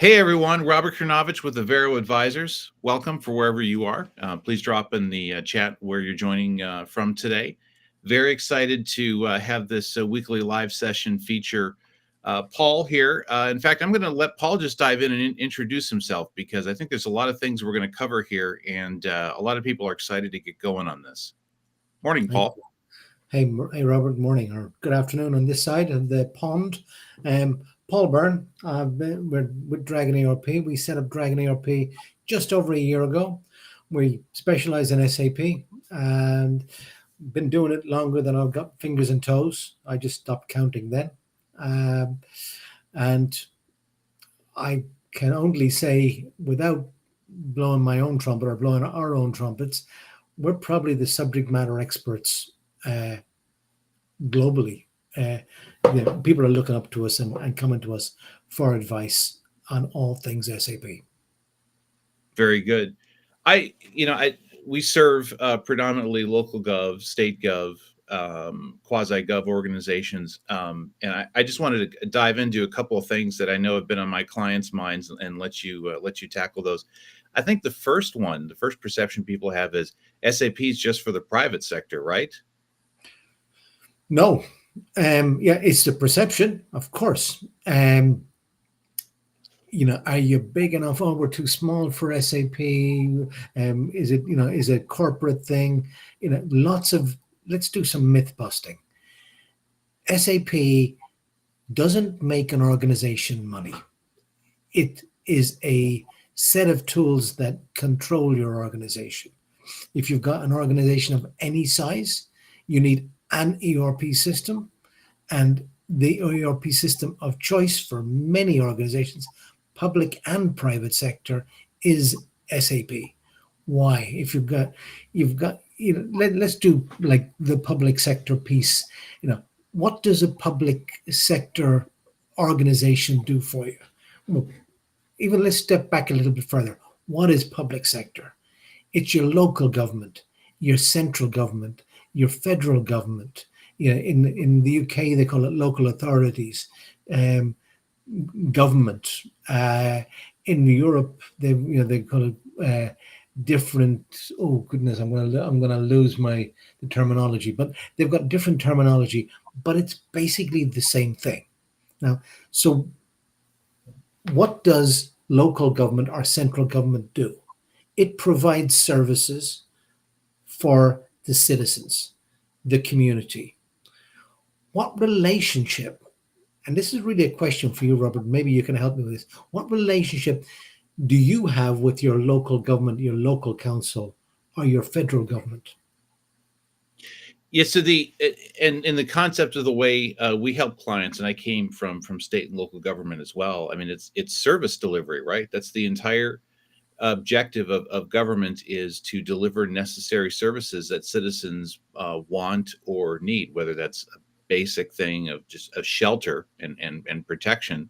Hey everyone, Robert Kornovich with Avero Advisors. Welcome for wherever you are. Please drop in the chat where you're joining from today. Very excited to have this weekly live session feature Paul here. In fact, I'm going to let Paul just dive in and introduce himself because I think there's a lot of things we're going to cover here, and a lot of people are excited to get going on this. Morning, Hey, Paul. hey, Robert. Morning or good afternoon on this side of the pond. Paul Byrne. We're with Dragon ERP. We set up Dragon ERP just over a year ago. We specialize in SAP and been doing it longer than I've got fingers and toes. I just stopped counting then. Um, and I can only say, without blowing my own trumpet or blowing our own trumpets, we're probably the subject matter experts globally. People are looking up to us and coming to us for advice on all things SAP. Very good. We serve predominantly local gov, state gov, quasi gov organizations, and I just wanted to dive into a couple of things that I know have been on my clients' minds and let you tackle those. I think the first perception people have is SAP is just for the private sector, right? No, yeah, it's the perception, of course. Are you big enough? Oh, we're too small for SAP. Is it a corporate thing? Let's do some myth busting. SAP doesn't make an organization money. It is a set of tools that control your organization. If you've got an organization of any size, you need an ERP system, and the ERP system of choice for many organizations, public and private sector, is SAP. Why? If let's do like the public sector piece. What does a public sector organization do for you? Well, even let's step back a little bit further. What is public sector? It's your local government, your central government, your federal government. In the UK they call it local authorities, government. In Europe they call it different. Oh goodness, I'm gonna lose the terminology, but they've got different terminology, but it's basically the same thing. Now, so what does local government or central government do? It provides services for the citizens, the community. What relationship, and this is really a question for you, Robert, maybe you can help me with this. What relationship do you have with your local government, your local council, or your federal government? Yeah, so in the concept of the way we help clients, and I came from state and local government as well. I mean, it's service delivery, right? That's the entire objective of government, is to deliver necessary services that citizens want or need, whether that's a basic thing of just a shelter and protection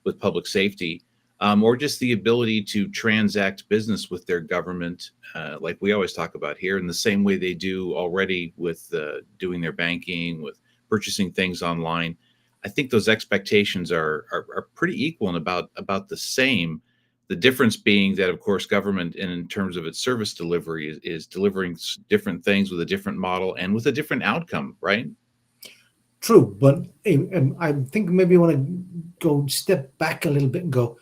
with public safety, or just the ability to transact business with their government, like we always talk about here, in the same way they do already with doing their banking, with purchasing things online. I think those expectations are pretty equal and about the same. The difference being that, of course, government, and in terms of its service delivery, is delivering different things with a different model and with a different outcome, right? True, but I think maybe you want to go step back a little bit and go,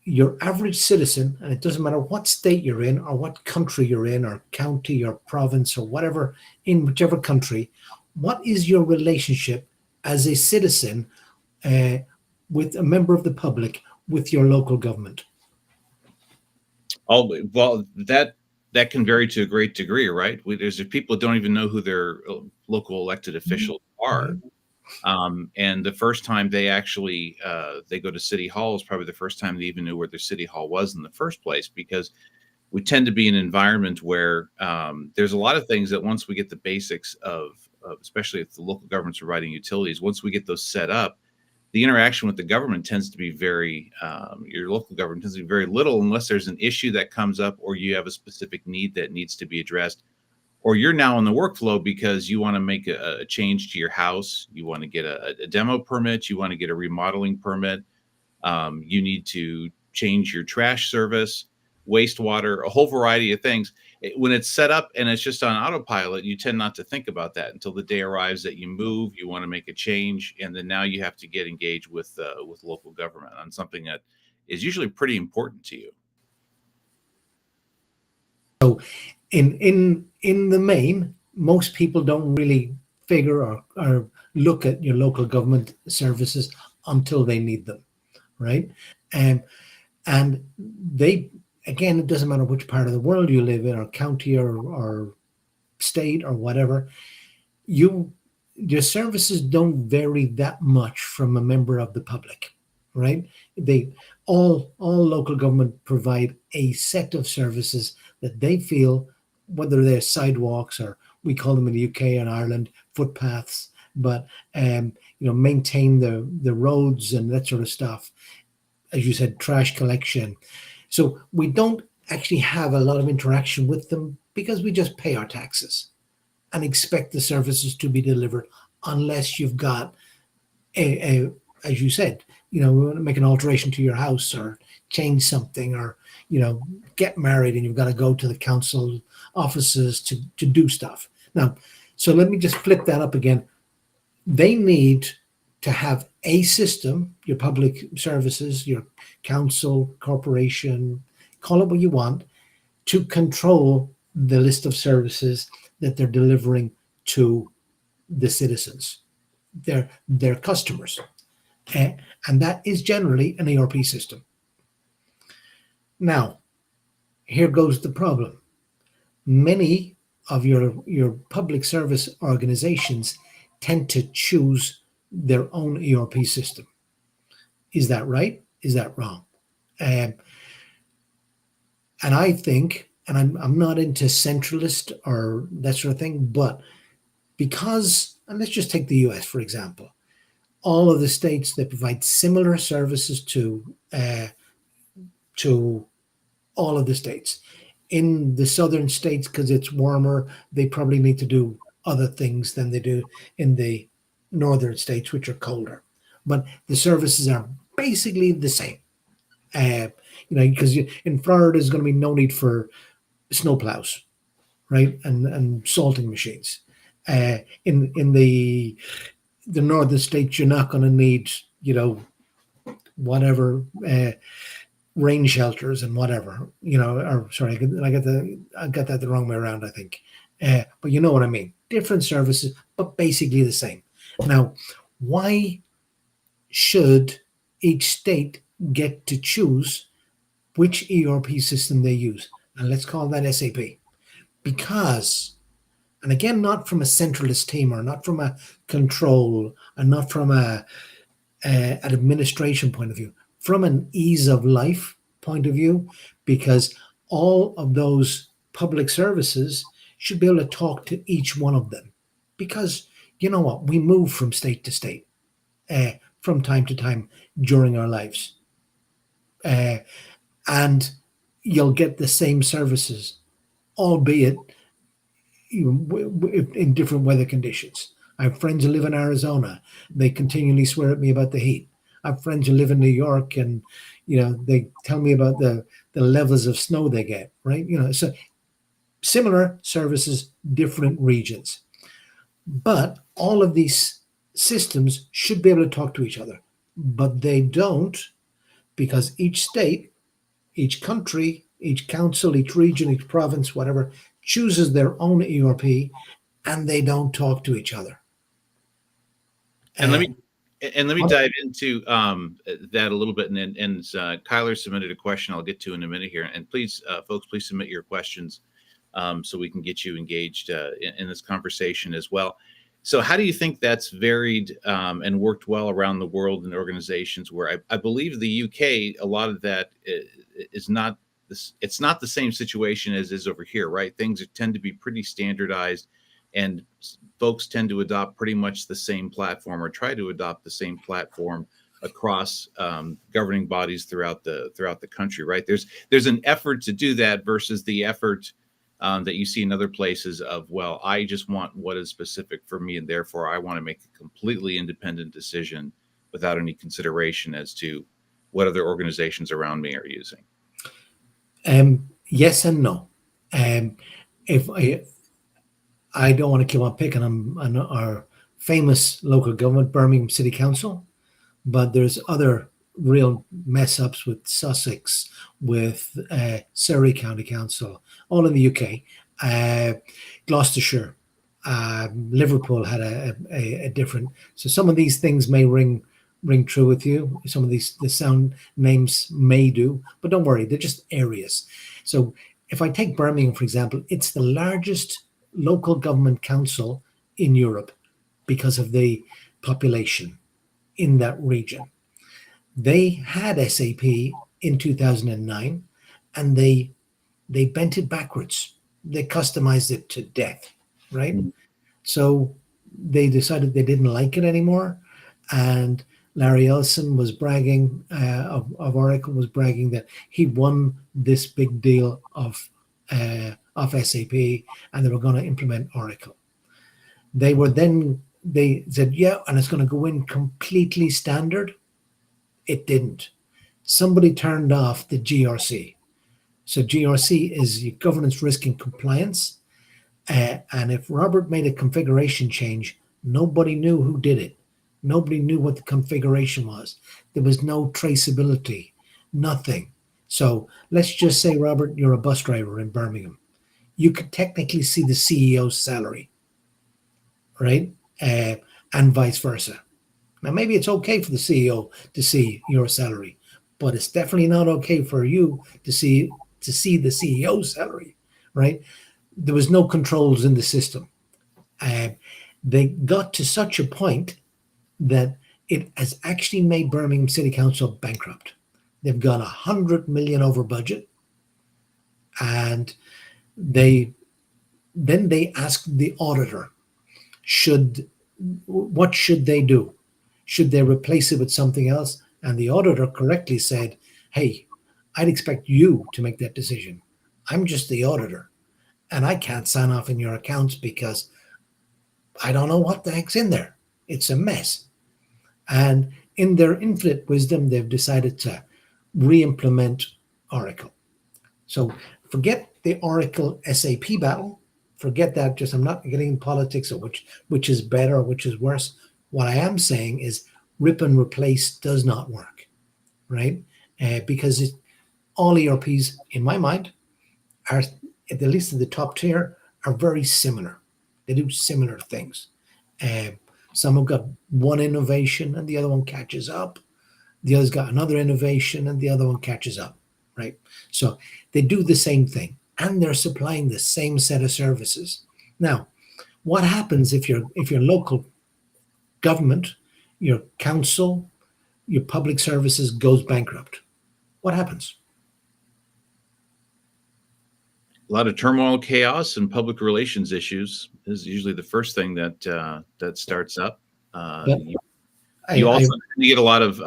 your average citizen, and it doesn't matter what state you're in or what country you're in or county or province or whatever, in whichever country, what is your relationship as a citizen with a member of the public with your local government? Oh, well, that can vary to a great degree, right? There's people who don't even know who their local elected officials are. And the first time they actually they go to city hall is probably the first time they even knew where their city hall was in the first place, because we tend to be in an environment where there's a lot of things that once we get the basics of especially if the local government's providing utilities, once we get those set up, the interaction with the government tends to be your local government tends to be very little, unless there's an issue that comes up or you have a specific need that needs to be addressed, or you're now in the workflow because you want to make a change to your house, you want to get a demo permit, you want to get a remodeling permit, you need to change your trash service, wastewater, a whole variety of things. When it's set up and it's just on autopilot, you tend not to think about that until the day arrives that you move, you want to make a change, and then now you have to get engaged with local government on something that is usually pretty important to you. So in the main, most people don't really figure or look at your local government services until they need them, right? And they, again, it doesn't matter which part of the world you live in, or county, or state, or whatever, your services don't vary that much from a member of the public, right? They all local government provide a set of services that they feel, whether they're sidewalks, or we call them in the UK and Ireland footpaths, but maintain the roads and that sort of stuff. As you said, trash collection. So we don't actually have a lot of interaction with them because we just pay our taxes and expect the services to be delivered, unless you've got as you said, we want to make an alteration to your house, or change something, or get married, and you've got to go to the council offices to do stuff. Now, so let me just flip that up again. They need to have a system, your public services, your council, corporation, call it what you want, to control the list of services that they're delivering to the citizens, their customers. And that is generally an ERP system. Now, here goes the problem. Many of your public service organizations tend to choose their own ERP system. Is that right? Is that wrong? And I think, and I'm not into centralist or that sort of thing, but because, and let's just take the US, for example, all of the states that provide similar services to all of the states. In the southern states, because it's warmer, they probably need to do other things than they do in the northern states, which are colder. But the services are basically the same. Because in Florida, there's going to be no need for snowplows, right, and salting machines. In the northern states, you're not going to need, whatever rain shelters and whatever, or sorry, I got that the wrong way around, I think. But you know what I mean. Different services, but basically the same. Now, why should each state get to choose which ERP system they use? And let's call that SAP. Because, and again, not from a centralist team, or not from a control, and not from an administration point of view, from an ease of life point of view, because all of those public services should be able to talk to each one of them. Because you know what? We move from state to state from time to time during our lives. And you'll get the same services, albeit in different weather conditions. I have friends who live in Arizona. They continually swear at me about the heat. I have friends who live in New York, and they tell me about the levels of snow they get, right? So similar services, different regions. But all of these systems should be able to talk to each other. But they don't, because each state, each country, each council, each region, each province, whatever, chooses their own ERP, and they don't talk to each other. And let me dive into that a little bit. And Kyler submitted a question I'll get to in a minute here. And please, folks, please submit your questions so we can get you engaged in this conversation as well. So how do you think that's varied and worked well around the world in organizations where I believe the UK, a lot of that is not this, it's not the same situation as is over here, right? Things tend to be pretty standardized, and folks tend to adopt pretty much the same platform, or try to adopt the same platform across governing bodies throughout the country, right? There's an effort to do that versus the effort that you see in other places of, well, I just want what is specific for me, and therefore I want to make a completely independent decision without any consideration as to what other organizations around me are using? Yes and no. If I don't want to keep on picking on our famous local government, Birmingham City Council, but there's other real mess ups with Sussex, with Surrey County Council, all in the UK, Gloucestershire, Liverpool had a different. So some of these things may ring true with you. Some of the sound names may do, but don't worry, they're just areas. So if I take Birmingham, for example, it's the largest local government council in Europe because of the population in that region. They had SAP in 2009 and they bent it backwards. They customized it to death, right? Mm. So they decided they didn't like it anymore. And Larry Ellison was bragging, of Oracle, was bragging that he won this big deal of SAP and they were going to implement Oracle. They said, yeah, and it's going to go in completely standard. It didn't. Somebody turned off the GRC. So GRC is your governance, risk, and compliance. And if Robert made a configuration change, nobody knew who did it. Nobody knew what the configuration was. There was no traceability, nothing. So let's just say, Robert, you're a bus driver in Birmingham. You could technically see the CEO's salary, right? And vice versa. Now, maybe it's okay for the CEO to see your salary, but it's definitely not okay for you to see the CEO's salary, right? There was no controls in the system. They got to such a point that it has actually made Birmingham City Council bankrupt. They've got 100 million over budget, and they asked the auditor, what should they do? Should they replace it with something else? And the auditor correctly said, hey, I'd expect you to make that decision. I'm just the auditor, and I can't sign off in your accounts because I don't know what the heck's in there. It's a mess. And in their infinite wisdom, they've decided to re-implement Oracle. So forget the Oracle SAP battle. Forget that. Just I'm not getting in politics of which is better or which is worse. What I am saying is rip and replace does not work, right? Because all ERPs, in my mind, are at least in the top tier, are very similar. They do similar things. Some have got one innovation and the other one catches up. The other's got another innovation and the other one catches up, right? So they do the same thing and they're supplying the same set of services. Now, what happens if your local government, your council, your public services goes bankrupt? What happens? A lot of turmoil, chaos, and public relations issues is usually the first thing that starts up. But You I also get a lot of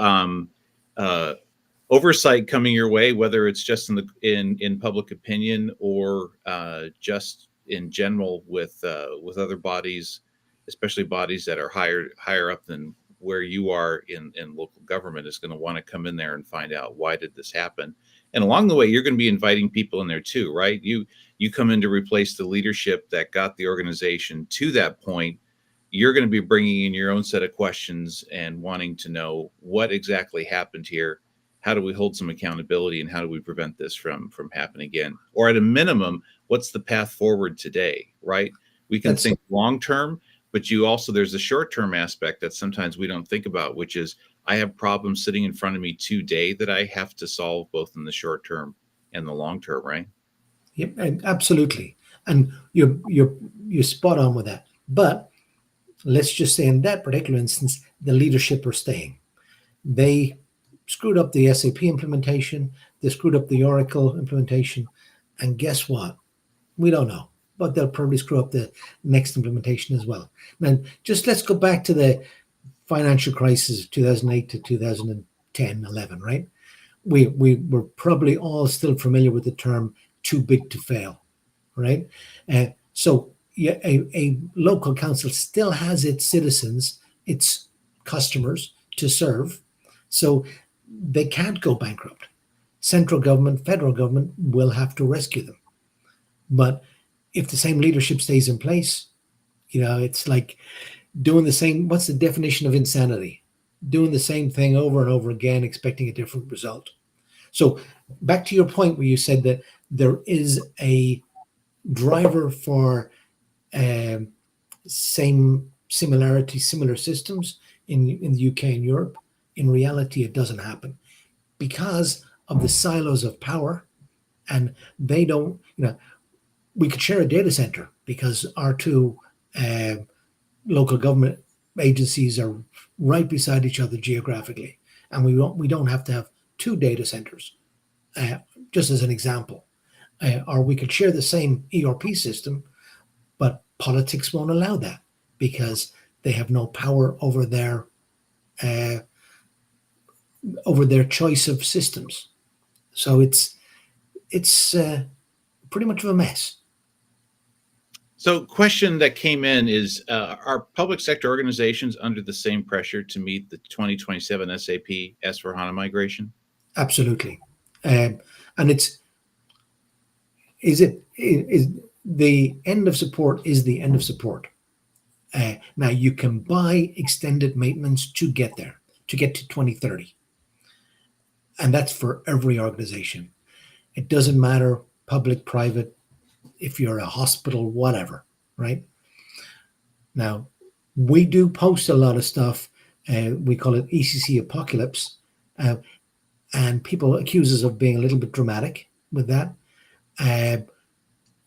oversight coming your way, whether it's just in public opinion or just in general with other bodies, especially bodies that are higher up than where you are in local government, is going to want to come in there and find out why did this happen. And along the way, you're going to be inviting people in there too, right? You come in to replace the leadership that got the organization to that point. You're going to be bringing in your own set of questions and wanting to know what exactly happened here. How do we hold some accountability and how do we prevent this from happening again? Or at a minimum, what's the path forward today, right? We can think long term, but there's a short term aspect that sometimes we don't think about, which is I have problems sitting in front of me today that I have to solve both in the short term and the long term, right? Yep, absolutely. And you're spot on with that. But let's just say in that particular instance, the leadership are staying. They screwed up the SAP implementation. They screwed up the Oracle implementation. And guess what? We don't know, but they'll probably screw up the next implementation as well. Now, just let's go back to the financial crisis of 2008 to 2010, 11, right? We were probably all still familiar with the term too big to fail, right? So yeah, a local council still has its citizens, its customers to serve. So they can't go bankrupt. Central government, federal government will have to rescue them. But if the same leadership stays in place, it's like doing the same. What's the definition of insanity? Doing the same thing over and over again, expecting a different result. So back to your point where you said that there is a driver for um, similar systems in the UK and Europe. In reality, it doesn't happen because of the silos of power, and they don't. We could share a data center because our two uh, local government agencies are right beside each other geographically, and we don't have to have two data centers. Uh, just as an example, or we could share the same ERP system, but politics won't allow that because they have no power uh, over their choice of systems. So it's pretty much of a mess. So, question that came in is: are public sector organizations under the same pressure to meet the 2027 SAP S/4HANA migration? Absolutely, and it's is it is the end of support is the end of support. Now you can buy extended maintenance to get there, to get to 2030, and that's for every organization. It doesn't matter public, private, if you're a hospital, whatever, right? Now, we do post a lot of stuff. We call it ECC Apocalypse, uh, and people accuse us of being a little bit dramatic with that. Uh,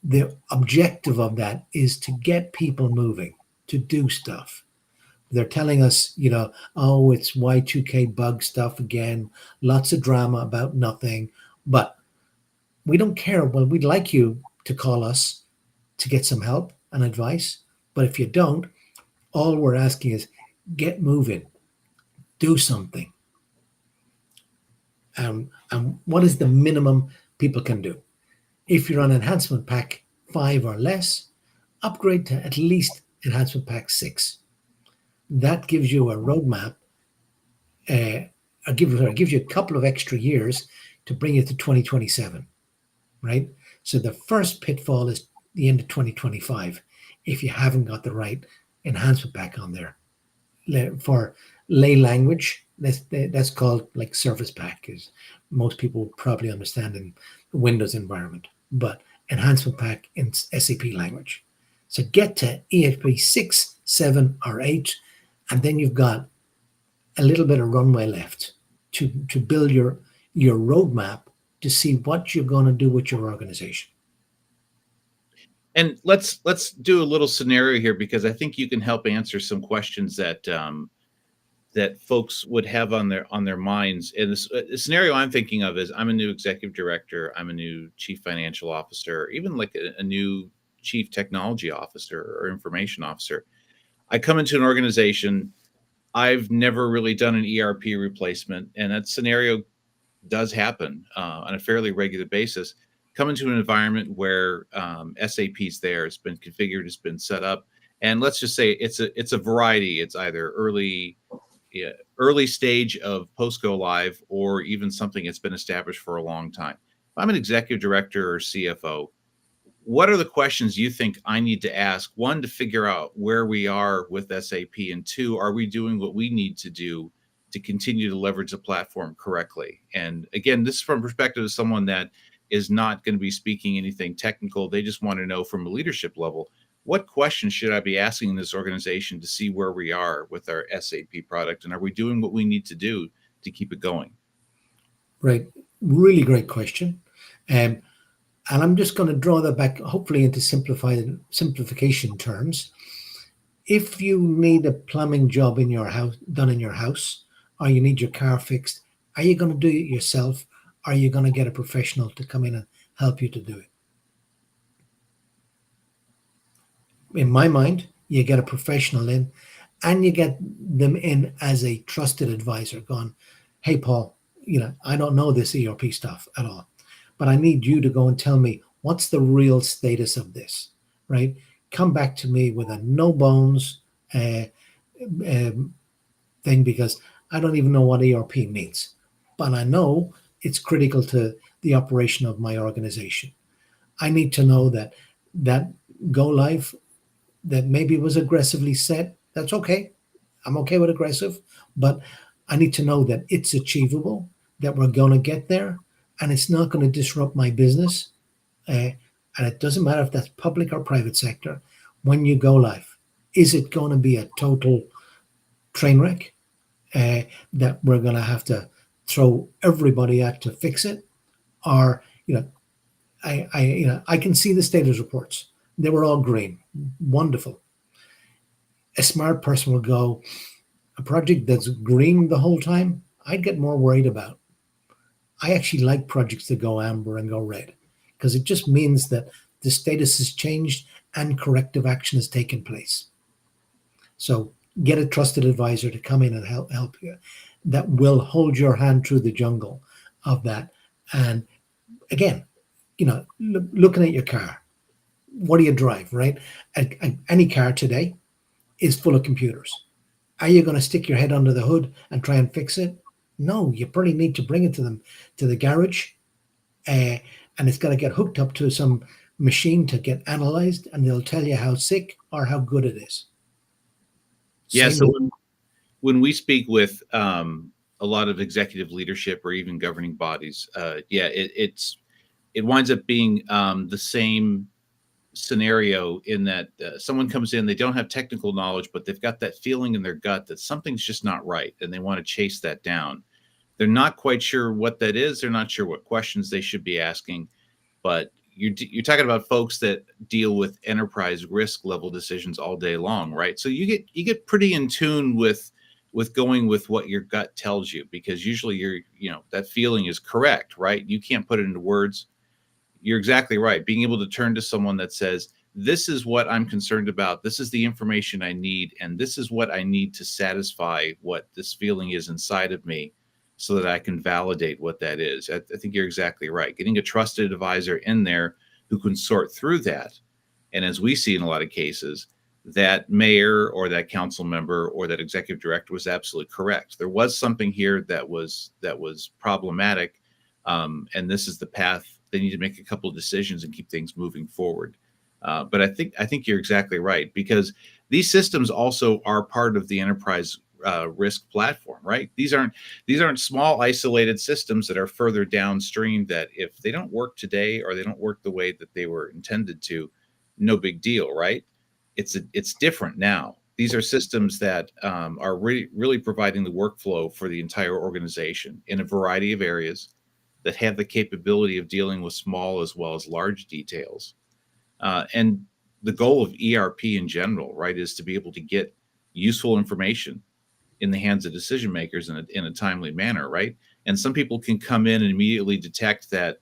the objective of that is to get people moving, to do stuff. They're telling us, oh, it's Y2K bug stuff again, lots of drama about nothing, but we don't care. Well, we'd like you to call us to get some help and advice, but if you don't, all we're asking is get moving, do something. And what is the minimum people can do? If you're on enhancement pack 5 or less, upgrade to at least enhancement pack 6. That gives you a roadmap. Gives you a couple of extra years to bring you to 2027, right? So the first pitfall is the end of 2025 if you haven't got the right enhancement pack on there. For lay language, that's called like Surface Pack, because most people will probably understand in the Windows environment, but enhancement pack in SAP language. So get to ESP 6, 7, or 8, and then you've got a little bit of runway left to build your roadmap to see what you're going to do with your organization. And let's do a little scenario here, because I think you can help answer some questions that that folks would have on their minds. And the scenario I'm thinking of is: I'm a new executive director, I'm a new chief financial officer, even like a new chief technology officer or information officer. I come into an organization, I've never really done an ERP replacement, and that scenario does happen on a fairly regular basis. Come into an environment where SAP's there, it's been configured, it's been set up, and let's just say it's a variety. It's either early stage of post go live, or even something that's been established for a long time. If I'm an executive director or CFO, what are the questions you think I need to ask? One, to figure out where we are with SAP, and two, are we doing what we need to do to continue to leverage the platform correctly? And again, this is from perspective of someone that is not going to be speaking anything technical. They just want to know from a leadership level, what questions should I be asking in this organization to see where we are with our SAP product, and are we doing what we need to do to keep it going? Right. Really great question. And I'm just going to draw that back, hopefully, into simplification terms. If you need a plumbing job in your house, done in your house, or you need your car fixed, are you going to do it yourself? Or are you going to get a professional to come in and help you to do it? In my mind, you get a professional in, and you get them in as a trusted advisor going, hey, Paul, I don't know this ERP stuff at all, but I need you to go and tell me what's the real status of this, right? Come back to me with a no bones thing, because I don't even know what ERP means. but I know it's critical to the operation of my organization. I need to know that that go live that maybe was aggressively set. That's okay. I'm okay with aggressive, but I need to know that it's achievable, that we're going to get there, and it's not going to disrupt my business. And it doesn't matter if that's public or private sector. When you go live, is it going to be a total train wreck uh, that we're going to have to throw everybody at to fix it? Or I can see the status reports. They were all green, wonderful. A smart person will go, a project that's green the whole time, I'd get more worried about. I actually like projects that go amber and go red because it just means that the status has changed and corrective action has taken place. So get a trusted advisor to come in and help you that will hold your hand through the jungle of that. And again, looking at your car, what do you drive, right? Any car today is full of computers. Are you going to stick your head under the hood and try and fix it? No, you probably need to bring it to them to the garage, uh, and it's got to get hooked up to some machine to get analyzed, and they'll tell you how sick or how good it is. Yeah. Same So with, when we speak with a lot of executive leadership or even governing bodies, it winds up being the same scenario in that someone comes in, they don't have technical knowledge, but they've got that feeling in their gut that something's just not right, and they want to chase that down. They're not quite sure what that is. They're not sure what questions they should be asking, but you're talking about folks that deal with enterprise risk level decisions all day long, right? So you get pretty in tune with going with what your gut tells you, because usually that feeling is correct, right? You can't put it into words. You're exactly right. Being able to turn to someone that says, this is what I'm concerned about, this is the information I need, and this is what I need to satisfy what this feeling is inside of me, so that I can validate what that is. I think you're exactly right. Getting a trusted advisor in there who can sort through that. And as we see in a lot of cases, that mayor or that council member or that executive director was absolutely correct. There was something here that was problematic, and this is the path. They need to make a couple of decisions and keep things moving forward. But I think you're exactly right, because these systems also are part of the enterprise risk platform, right? These aren't small isolated systems that are further downstream, that if they don't work today or they don't work the way that they were intended to, no big deal, right? It's different now. These are systems that are really providing the workflow for the entire organization in a variety of areas, that have the capability of dealing with small as well as large details. And the goal of ERP in general, right, is to be able to get useful information in the hands of decision makers in a timely manner, right? And some people can come in and immediately detect that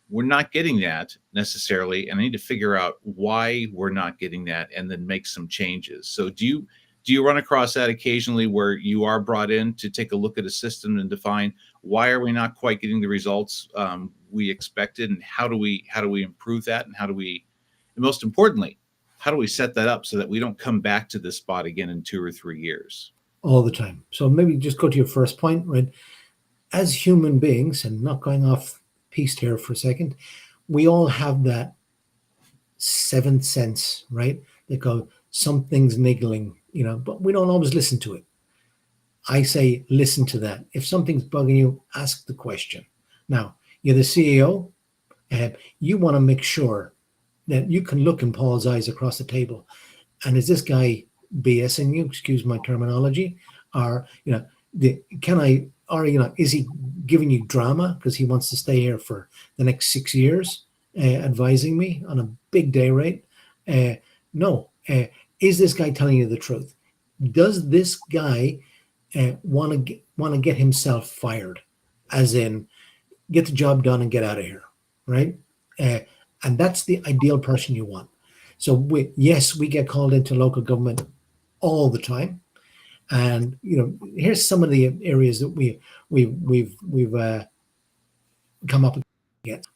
we're not getting that necessarily, and I need to figure out why we're not getting that, and then make some changes. So do you run across that occasionally, where you are brought in to take a look at a system and define why are we not quite getting the results we expected, and how do we improve that, and most importantly, how do we set that up so that we don't come back to this spot again in 2 or 3 years? all the time. So maybe just go to your first point, right? As human beings, and not going off piste here for a second, we all have that seventh sense, right? They go, something's niggling, but we don't always listen to it. I say, listen to that. If something's bugging you, ask the question. Now, you're the CEO, and you want to make sure that you can look in Paul's eyes across the table. And is this guy BSing you? Excuse my terminology. Or, is he giving you drama because he wants to stay here for the next 6 years, advising me on a big day rate? No. Is this guy telling you the truth? Does this guy want to get himself fired, as in get the job done and get out of here, right? And that's the ideal person you want. So we get called into local government all the time, and here's some of the areas that we've come up against.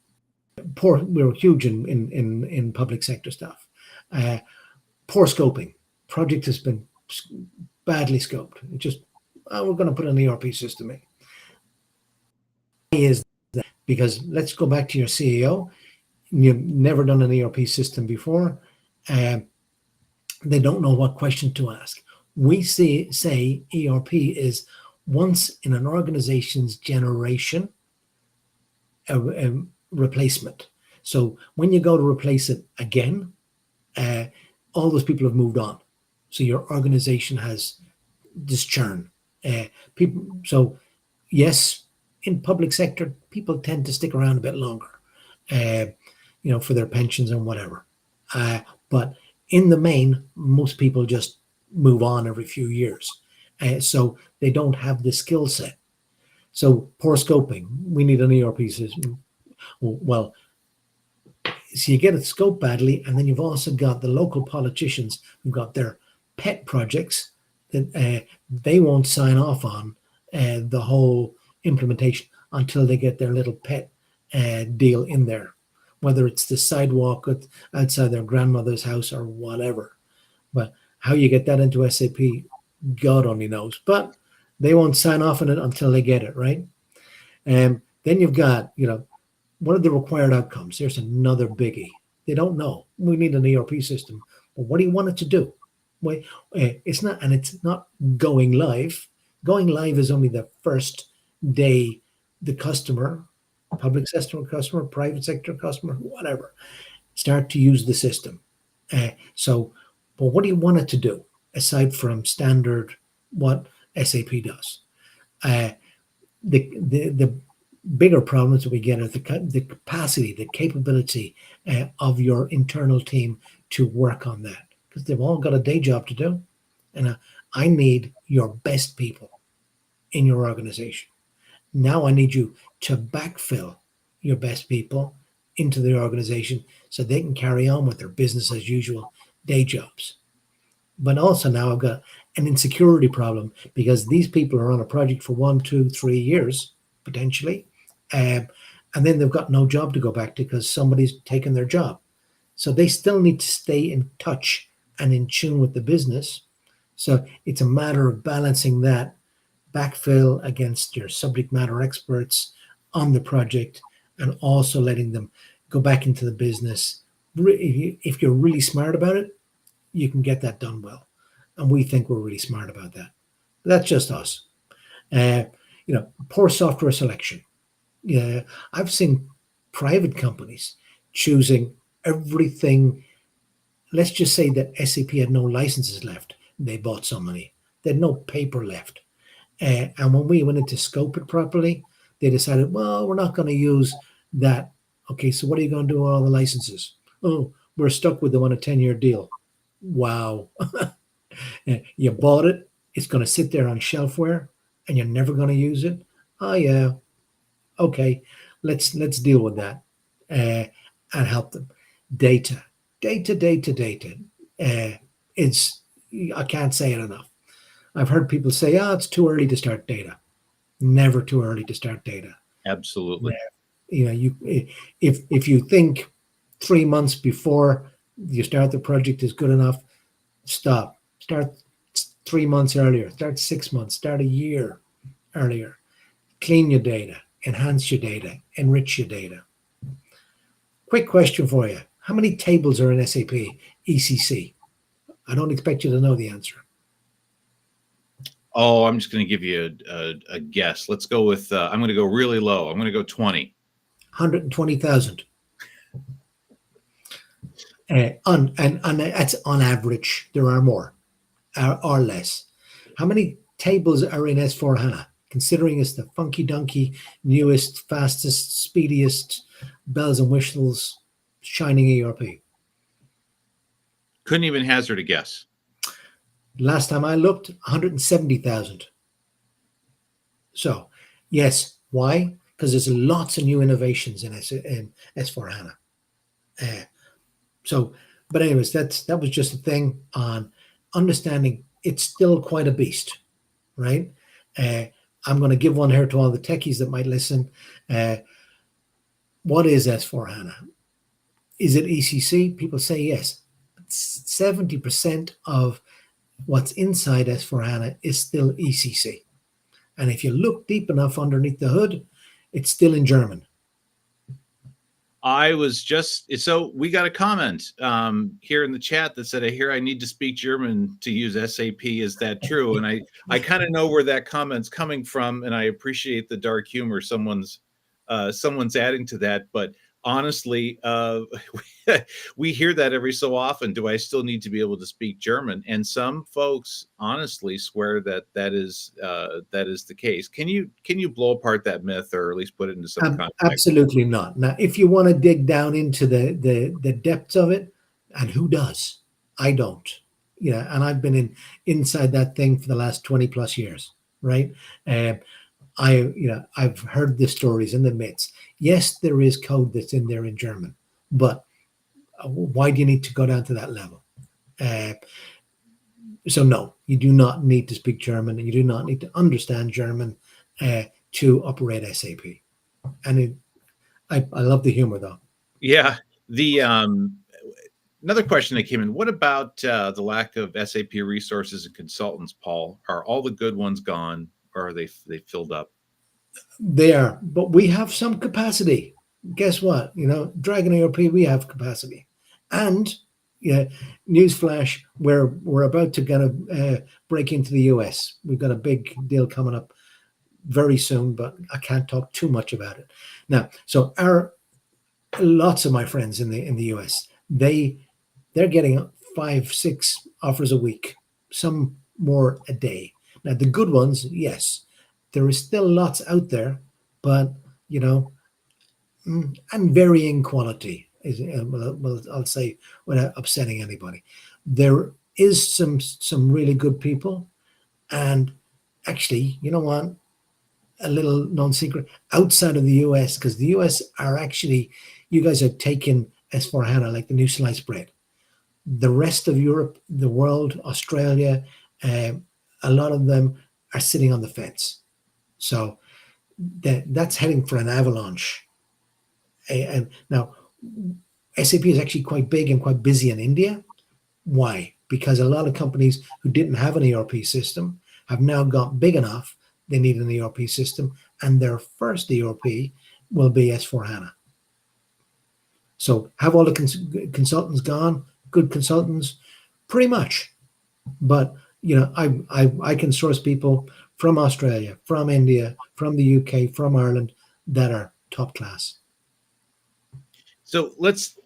We were huge in public sector stuff. Poor scoping. Project has been badly scoped. It just we're going to put an ERP system in. is that? Because let's go back to your CEO. You've never done an ERP system before. Um, they don't know what question to ask. We say ERP is once in an organization's generation a replacement. So when you go to replace it again, uh, all those people have moved on. So your organization has this churn. People. So yes, in public sector, people tend to stick around a bit longer, uh, for their pensions and whatever. But in the main, most people just move on every few years. So they don't have the skill set. So poor scoping. We need an ERP system. Well, so you get it scoped badly, and then you've also got the local politicians who've got their pet projects that they won't sign off on the whole implementation until they get their little pet deal in there, whether it's the sidewalk outside their grandmother's house or whatever. But how you get that into SAP, God only knows. But they won't sign off on it until they get it, right? Then you've got, what are the required outcomes? There's another biggie. They don't know. We need an ERP system. But what do you want it to do? Well, it's not going live. Going live is only the first day the customer, public sector customer, private sector customer, whatever, start to use the system. But what do you want it to do aside from standard what SAP does? The bigger problems that we get are the capacity, the capability of your internal team to work on that, because they've all got a day job to do. And I need your best people in your organization. Now I need you to backfill your best people into the organization so they can carry on with their business as usual day jobs. But also now I've got an insecurity problem because these people are on a project for 1, 2, 3 years, potentially. And then they've got no job to go back to because somebody's taken their job. So they still need to stay in touch and in tune with the business. So it's a matter of balancing that backfill against your subject matter experts on the project and also letting them go back into the business. If you're really smart about it, you can get that done well. And we think we're really smart about that. But that's just us. Poor software selection. Yeah, I've seen private companies choosing everything. Let's just say that SAP had no licenses left. They bought so many. They had no paper left. And when we went in to scope it properly, they decided, well, we're not going to use that. Okay, so what are you going to do with all the licenses? Oh, we're stuck with them on a 10-year deal. Wow. You bought it. It's going to sit there on shelfware and you're never going to use it. Oh, yeah. Okay, let's deal with that and help them. Data. It's I can't say it enough. I've heard people say, it's too early to start data. Never too early to start data. Absolutely. If you think 3 months before you start the project is good enough, stop. Start 3 months earlier. Start 6 months. Start a year earlier. Clean your data. Enhance your data. Enrich your data. Quick question for you. How many tables are in SAP ECC? I don't expect you to know the answer. Oh, I'm just going to give you a guess. Let's go with, I'm going to go really low. I'm going to go 20. 120,000. And that's on average. There are more or less. How many tables are in S4HANA? Considering it's the funky donkey, newest, fastest, speediest, bells and whistles, shining ERP. Couldn't even hazard a guess. Last time I looked, 170,000. So, yes. Why? Because there's lots of new innovations in S4HANA. But anyways, that was just a thing on understanding it's still quite a beast, right? I'm going to give one here to all the techies that might listen. What is S4HANA? Is it ECC? People say yes. 70% of what's inside S4HANA is still ECC. And if you look deep enough underneath the hood, It's still in German. I was just so we got a comment here in the chat that said, "I hear I need to speak German to use SAP. Is that true?" And I kind of know where that comment's coming from, and I appreciate the dark humor someone's adding to that. But honestly, we hear that every so often. Do I still need to be able to speak German? And some folks honestly swear that that is the case. Can you blow apart that myth, or at least put it into some context? Absolutely not. Now, if you want to dig down into the depths of it, and who does? I don't. Yeah, and I've been inside that thing for the last 20 plus years, right? Um, I've heard the stories and the myths. Yes, there is code that's in there in German, but why do you need to go down to that level? Uh, so no, you do not need to speak German, and you do not need to understand German to operate SAP. And I love the humor though. Yeah. The another question that came in: what about the lack of SAP resources and consultants, Paul? Are all the good ones gone, or are they filled up? They are, but we have some capacity. Guess what? Dragon ERP, we have capacity, and yeah, newsflash, we're about to kind of break into the US. We've got a big deal coming up very soon, but I can't talk too much about it now. So lots of my friends in the US, they're getting 5-6 offers a week, some more a day. Now the good ones, yes, there is still lots out there, but and varying quality is, well, I'll say, without upsetting anybody. There is some really good people, and actually, you know what? A little known secret outside of the US, because the US are actually, you guys are taking S4 HANA like the new sliced bread. The rest of Europe, the world, Australia, a lot of them are sitting on the fence. So that's heading for an avalanche. And now SAP is actually quite big and quite busy in India. Why? Because a lot of companies who didn't have an ERP system have now got big enough. They need an ERP system, and their first ERP will be S4 HANA. So have all the consultants gone? Good consultants, pretty much. But I can source people from Australia, from India, from the UK, from Ireland that are top class. So let's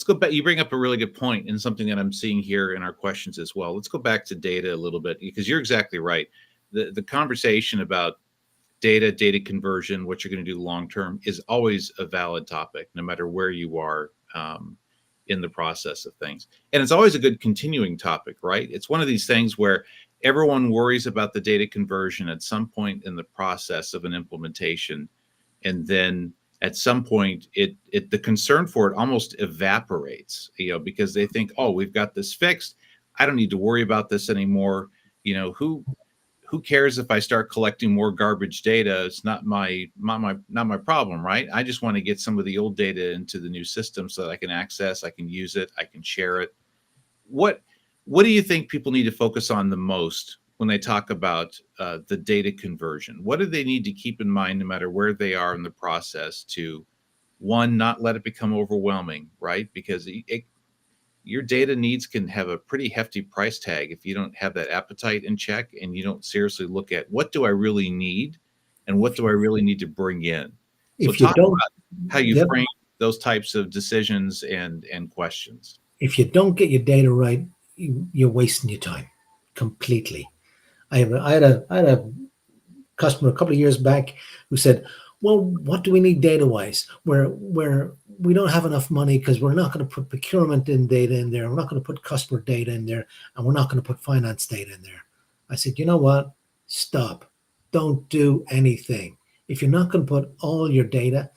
go back. You bring up a really good point, and something that I'm seeing here in our questions as well. Let's go back to data a little bit, because you're exactly right. The conversation about data conversion, what you're going to do long term, is always a valid topic, no matter where you are in the process of things. And it's always a good continuing topic, right? It's one of these things where everyone worries about the data conversion at some point in the process of an implementation, and then at some point the concern for it almost evaporates, because they think, oh, we've got this fixed, I don't need to worry about this anymore. Who cares if I start collecting more garbage data? It's not my problem, right? I just want to get some of the old data into the new system so that I can access, I can use it, I can share it. What do you think people need to focus on the most when they talk about the data conversion? What do they need to keep in mind, no matter where they are in the process, to, one, not let it become overwhelming, right? Because your data needs can have a pretty hefty price tag if you don't have that appetite in check, and you don't seriously look at, what do I really need and what do I really need to bring in? So If you talk don't, about how you yep, frame those types of decisions and questions. if you don't get your data right, you're wasting your time completely. I had a customer a couple of years back who said, "Well, what do we need data wise? Where we don't have enough money because we're not going to put procurement in data in there. We're not going to put customer data in there, and we're not going to put finance data in there." I said, "You know what? Stop. Don't do anything. If you're not going to put all your data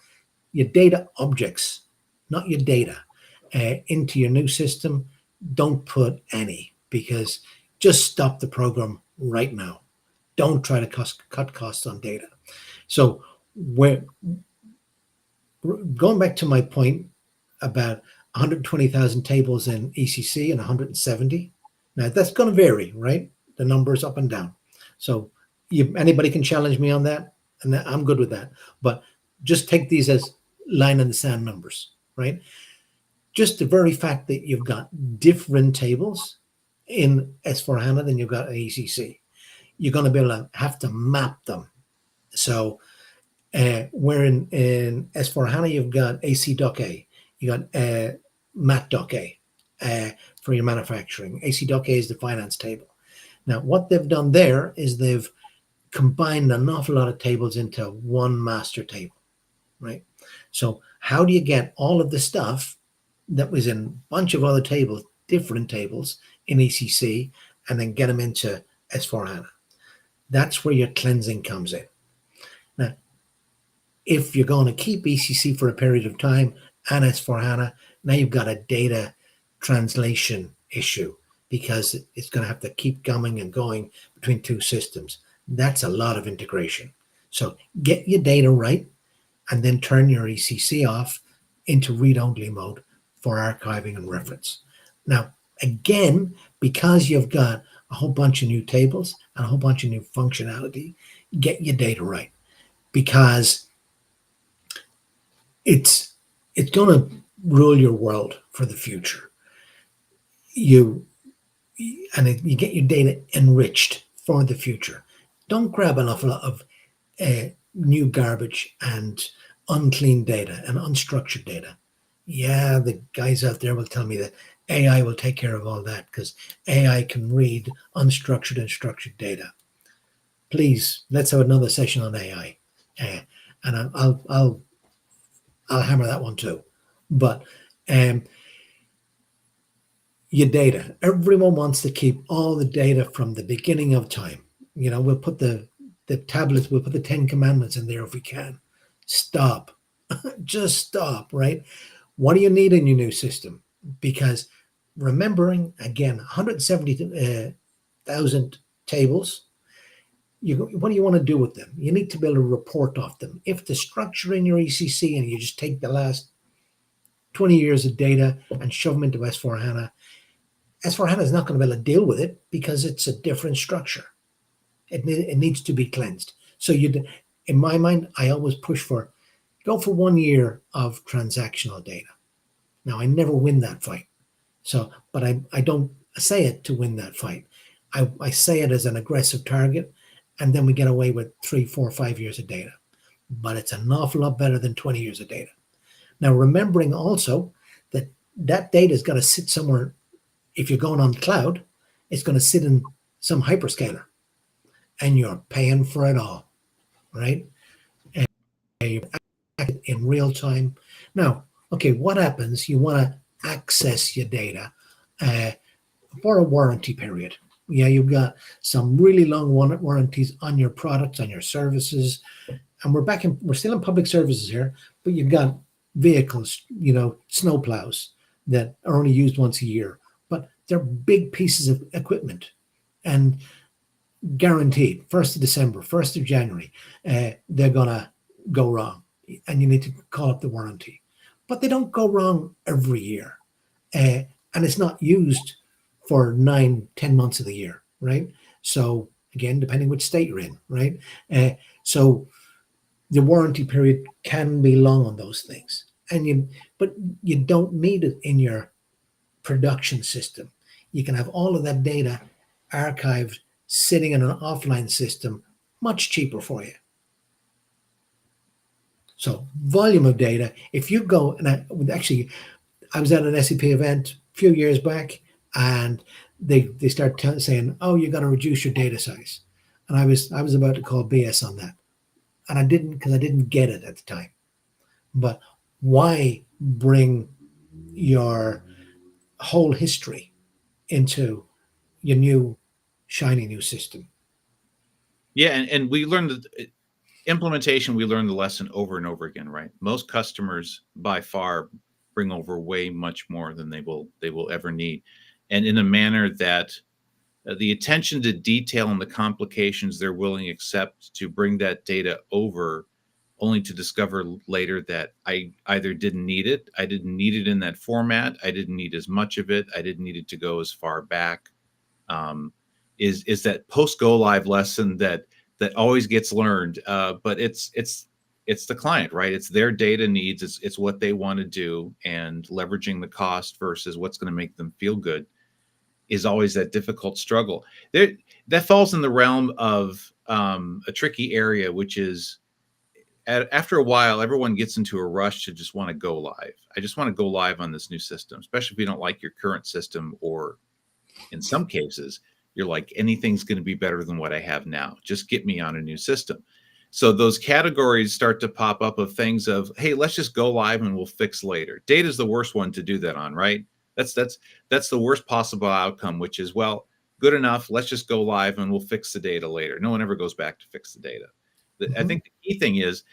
objects, not your data, into your new system, don't put any, because just stop the program right now. Don't try to cut costs on data." So we're going back to my point about 120,000 tables in ECC and 170. Now that's going to vary, right? The numbers up and down. So anybody can challenge me on that, and I'm good with that. But Just take these as line in the sand numbers, right? Just the very fact that you've got different tables in S4HANA than you've got in ECC, you're going to be able to have to map them. So where in S4HANA, you've got AC.A, you got mat.A for your manufacturing. AC.A is the finance table. Now, what they've done there is they've combined an awful lot of tables into one master table, right? So how do you get all of the stuff that was in a bunch of other tables, different tables in ECC, and then get them into S4HANA? That's where your cleansing comes in. Now, if you're going to keep ECC for a period of time and S4HANA, now you've got a data translation issue because it's going to have to keep coming and going between two systems. That's a lot of integration. So get your data right and then turn your ECC off into read-only mode for archiving and reference. Now, again, because you've got a whole bunch of new tables and a whole bunch of new functionality, get your data right, because it's going to rule your world for the future. You get your data enriched for the future. Don't grab an awful lot of new garbage and unclean data and unstructured data. Yeah, the guys out there will tell me that AI will take care of all that because AI can read unstructured and structured data. Please, let's have another session on AI, and I'll hammer that one too. But um, your data. Everyone wants to keep all the data from the beginning of time. You know, we'll put the tablets, we'll put the 10 commandments in there if we can. Stop. Just stop, right? What do you need in your new system? Because remembering, again, 170,000 tables, what do you want to do with them? You need to be able to report off them. If the structure in your ECC and you just take the last 20 years of data and shove them into S4HANA, S4HANA is not going to be able to deal with it because it's a different structure. It needs to be cleansed. So in my mind, I always push for, go for 1 year of transactional data. Now, I never win that fight. So, but I don't say it to win that fight. I say it as an aggressive target, and then we get away with 3, 4, 5 years of data. But it's an awful lot better than 20 years of data. Now, remembering also that data is going to sit somewhere. If you're going on the cloud, it's going to sit in some hyperscaler, and you're paying for it all, right? And in real time. Now, okay, what happens? You want to access your data for a warranty period. Yeah, you've got some really long warranties on your products, on your services, and we're still in public services here, but you've got vehicles, snow plows that are only used once a year, but they're big pieces of equipment, and guaranteed 1st of December, 1st of January, they're gonna go wrong, and you need to call up the warranty. But they don't go wrong every year, and it's not used for 9-10 months of the year, right? So again, depending which state you're in, right? So the warranty period can be long on those things, but you don't need it in your production system. You can have all of that data archived, sitting in an offline system, much cheaper for you. So volume of data. If you go, and I was at an SAP event a few years back, and they start saying, "Oh, you got to reduce your data size," and I was about to call BS on that, and I didn't, because I didn't get it at the time. But why bring your whole history into your new shiny new system? Yeah, and we learned that implementation, we learned the lesson over and over again, right? Most customers by far bring over way much more than they will ever need, and in a manner that the attention to detail and the complications they're willing to accept to bring that data over, only to discover later that I either didn't need it, I didn't need it in that format, I didn't need as much of it, I didn't need it to go as far back. Is that post go live lesson that always gets learned, but it's it's the client, right? It's their data needs. It's what they want to do, and leveraging the cost versus what's going to make them feel good is always that difficult struggle. There, that falls in the realm of a tricky area, which is after a while, everyone gets into a rush to just want to go live. I just want to go live on this new system, especially if you don't like your current system, or in some cases, you're like, anything's going to be better than what I have now. Just get me on a new system. So those categories start to pop up of things of, hey, let's just go live and we'll fix later. Data is the worst one to do that on, right? That's the worst possible outcome, which is, well, good enough. Let's just go live and we'll fix the data later. No one ever goes back to fix the data. I think the key thing is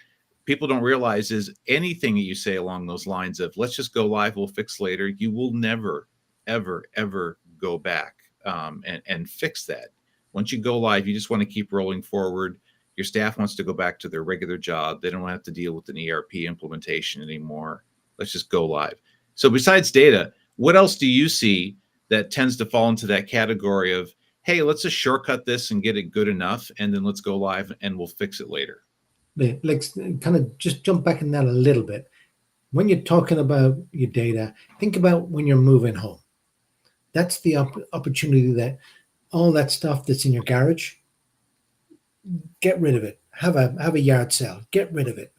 people don't realize is anything that you say along those lines of, let's just go live, we'll fix later, you will never, ever, ever go back and fix that. Once you go live, you just want to keep rolling forward. Your staff wants to go back to their regular job. They don't have to deal with an ERP implementation anymore. Let's just go live. So besides data, what else do you see that tends to fall into that category of, hey, let's just shortcut this and get it good enough, and then let's go live and we'll fix it later? Let's kind of just jump back in that a little bit. When you're talking about your data, think about when you're moving home. That's the opportunity that all that stuff that's in your garage, get rid of it. Have a yard sale. Get rid of it.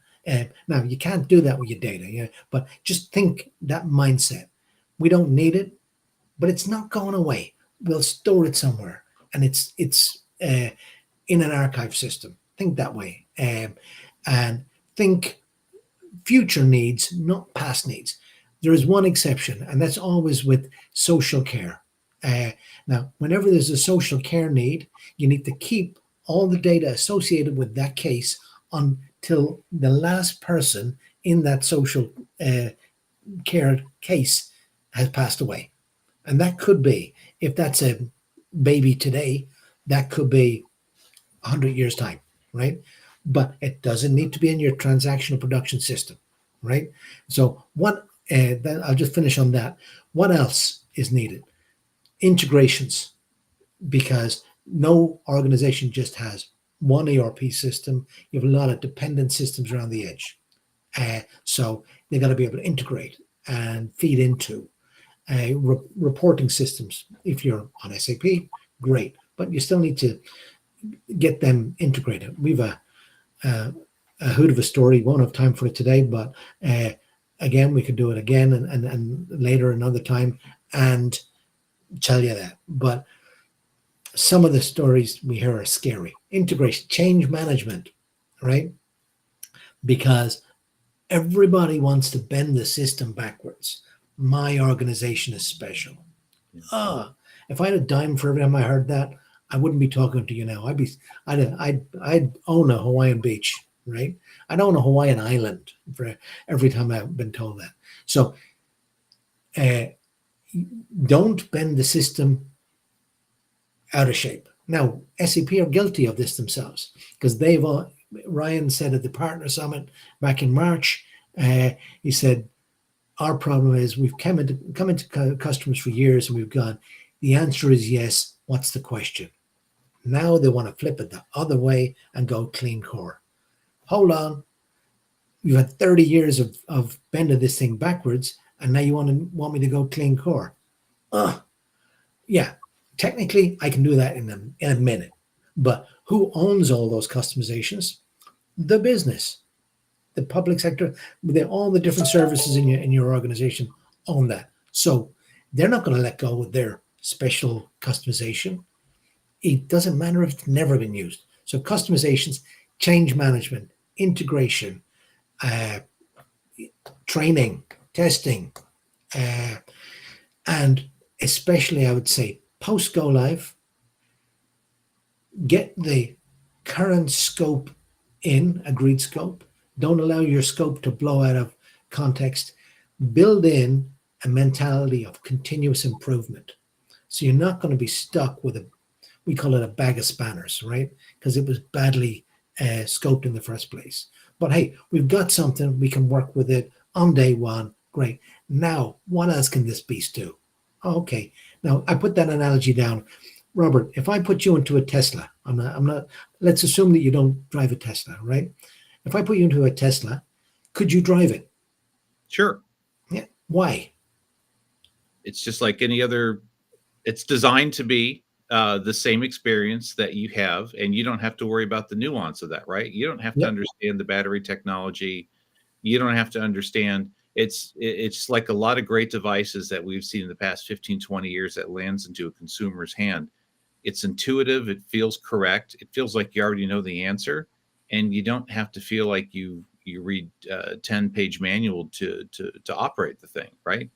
Now, you can't do that with your data, yeah. But just think that mindset. We don't need it, but it's not going away. We'll store it somewhere, and it's in an archive system. Think that way, and think future needs, not past needs. There is one exception, and that's always with social care. Now, whenever there's a social care need, you need to keep all the data associated with that case until the last person in that social care case has passed away. And that could be, if that's a baby today, that could be 100 years' time, right? But it doesn't need to be in your transactional production system, right? So then I'll just finish on that. What else is needed? Integrations, because no organization just has one ERP system. You have a lot of dependent systems around the edge. So they got to be able to integrate and feed into reporting systems. If you're on SAP, great, but you still need to get them integrated. We've a hoot of a story. Won't have time for it today, but again, we could do it again and later another time and tell you that. But some of the stories we hear are scary. Integration, change management, right? Because everybody wants to bend the system backwards. My organization is special. If I had a dime for every time I heard that, I wouldn't be talking to you now. I'd own a Hawaiian beach, right? I'd own a Hawaiian island for every time I've been told that. So don't bend the system out of shape. Now, SAP are guilty of this themselves, because Ryan said at the Partner Summit back in March, he said, our problem is we've come into customers for years and we've gone, the answer is yes, what's the question? Now they want to flip it the other way and go clean core. Hold on. You've had 30 years of bending this thing backwards, and now you want me to go clean core. Yeah, technically I can do that in a minute. But who owns all those customizations? The business. The public sector, all the different services in your organization own that. So they're not going to let go of their special customization. It doesn't matter if it's never been used. So customizations, change management, integration, training, testing, and especially I would say post go live, get the current scope in, agreed scope. Don't allow your scope to blow out of context. Build in a mentality of continuous improvement. So you're not going to be stuck with we call it a bag of spanners, right? Because it was badly scoped in the first place. But hey, we've got something, we can work with it on day one. Great. Now, what else can this beast do? Okay. Now, I put that analogy down. Robert, if I put you into a Tesla, I'm not, let's assume that you don't drive a Tesla, right? If I put you into a Tesla, could you drive it? Sure. Yeah. Why? It's just like any other. It's designed to be the same experience that you have, and you don't have to worry about the nuance of that, right? You don't have to Yep. understand the battery technology. You don't have to understand. It's like a lot of great devices that we've seen in the past 15, 20 years that lands into a consumer's hand. It's intuitive. It feels correct. It feels like you already know the answer, and you don't have to feel like you read a 10-page manual to operate the thing, right?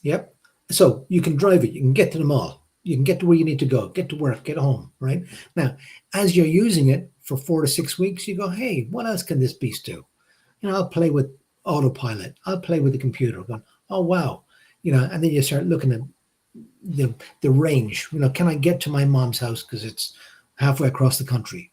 Yep. So you can drive it. You can get to the mall. You can get to where you need to go. Get to work. Get home. Right now, as you're using it for 4 to 6 weeks, you go, "Hey, what else can this beast do?" I'll play with autopilot. I'll play with the computer. Going, "Oh wow," and then you start looking at the range. Can I get to my mom's house because it's halfway across the country?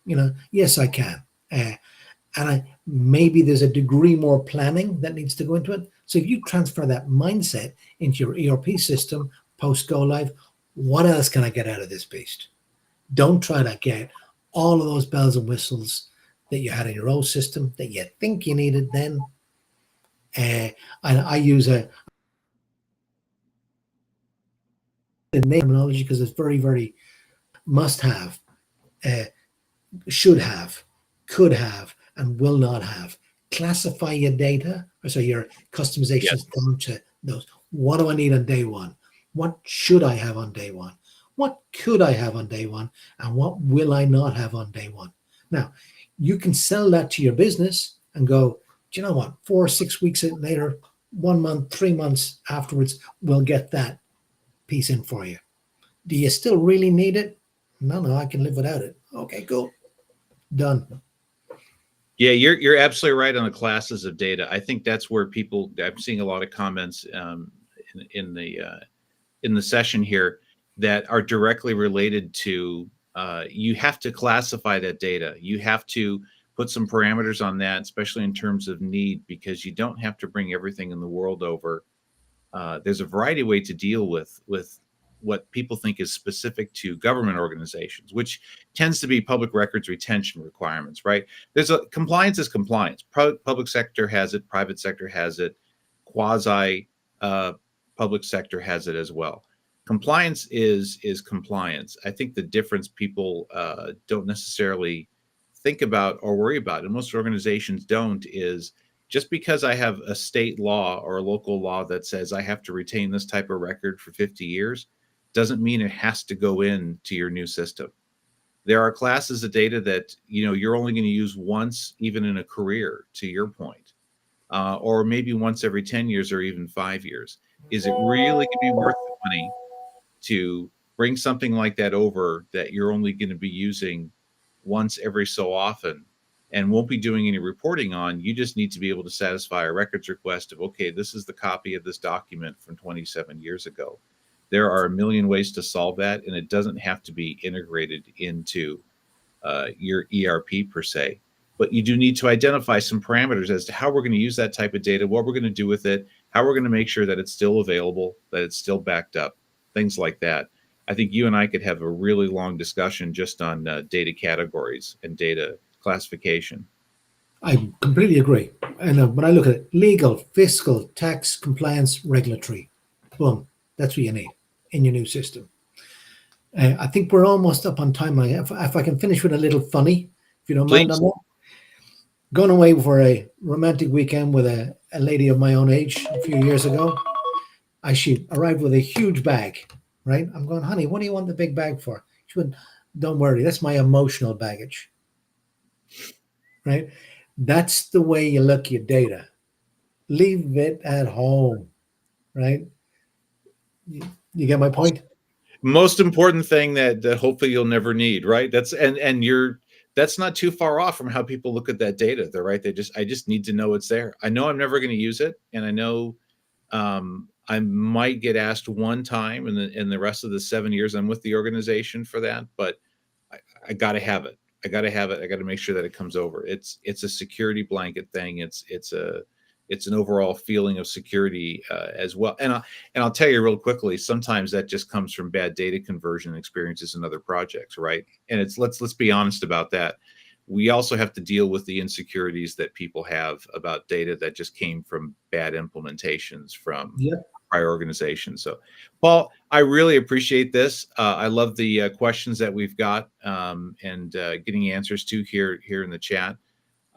Yes, I can. And maybe there's a degree more planning that needs to go into it. So if you transfer that mindset into your ERP system post go live, what else can I get out of this beast? Don't try to get all of those bells and whistles that you had in your old system that you think you needed then. And I use the terminology because it's very, very must have, uh, should have, could have, and will not have. Classify your data, or so your customizations Yes. down to those. What do I need on day one? What should I have on day one? What could I have on day one? And what will I not have on day one? Now, you can sell that to your business and go, do you know what? 4 or 6 weeks later, 1 month, 3 months afterwards, we'll get that piece in for you. Do you still really need it? No, I can live without it. Okay, cool. Done. Yeah, you're absolutely right on the classes of data. I think that's where people. I'm seeing a lot of comments in the session here that are directly related to you have to classify that data. You have to put some parameters on that, especially in terms of need, because you don't have to bring everything in the world over. There's a variety of ways to deal with what people think is specific to government organizations, which tends to be public records retention requirements, right? There's a compliance is compliance. Public sector has it, private sector has it, quasi public sector has it as well. Compliance is compliance. I think the difference people don't necessarily think about or worry about, and most organizations don't, is just because I have a state law or a local law that says I have to retain this type of record for 50 years doesn't mean it has to go into your new system. There are classes of data that you're only going to use once, even in a career, to your point, or maybe once every 10 years or even 5 years. Is it really going to be worth the money to bring something like that over that you're only going to be using once every so often and won't be doing any reporting on? You just need to be able to satisfy a records request of, okay, this is the copy of this document from 27 years ago. There are a million ways to solve that, and it doesn't have to be integrated into your ERP per se. But you do need to identify some parameters as to how we're going to use that type of data, what we're going to do with it, how we're going to make sure that it's still available, that it's still backed up, things like that. I think you and I could have a really long discussion just on data categories and data classification. I completely agree. And when I look at it, legal, fiscal, tax, compliance, regulatory, boom, that's what you need in your new system. I think we're almost up on time. If I can finish with a little funny, if you don't mind Please. on that. Gone away for a romantic weekend with a lady of my own age a few years ago. She arrived with a huge bag, right? I'm going, honey, what do you want the big bag for? She went, don't worry, that's my emotional baggage, right? That's the way you look at your data. Leave it at home, right? You get my point? Most important thing that hopefully you'll never need, right? That's not too far off from how people look at that data. They're right. I just need to know it's there. I know I'm never going to use it, and I know I might get asked one time in the rest of the 7 years I'm with the organization for that, but I got to have it. I got to have it. I got to make sure that it comes over. It's a security blanket thing. It's an overall feeling of security as well. And I'll tell you real quickly, sometimes that just comes from bad data conversion experiences in other projects, right? And let's be honest about that. we also have to deal with the insecurities that people have about data that just came from bad implementations from Yep. prior organizations. So, Paul, I really appreciate this. I love the questions that we've got and getting answers to here in the chat.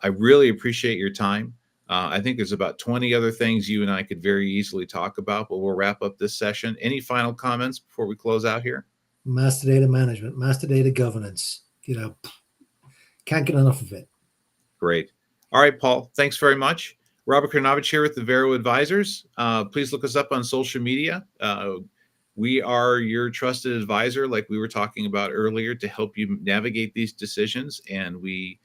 I really appreciate your time. I think there's about 20 other things you and I could very easily talk about, but we'll wrap up this session. Any final comments before we close out here? Master data management, master data governance. Can't get enough of it. Great. All right, Paul, thanks very much. Robert Kornovich here with the Avero Advisors. Please look us up on social media. We are your trusted advisor, like we were talking about earlier, to help you navigate these decisions. And we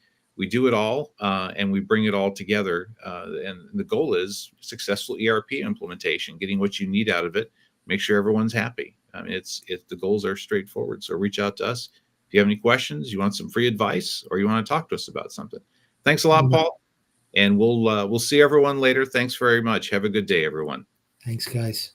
do it all, and we bring it all together. And the goal is successful ERP implementation, getting what you need out of it, make sure everyone's happy. I mean, the goals are straightforward. So reach out to us. If you have any questions, you want some free advice, or you want to talk to us about something. Thanks a lot, Paul. And we'll see everyone later. Thanks very much. Have a good day, everyone. Thanks, guys.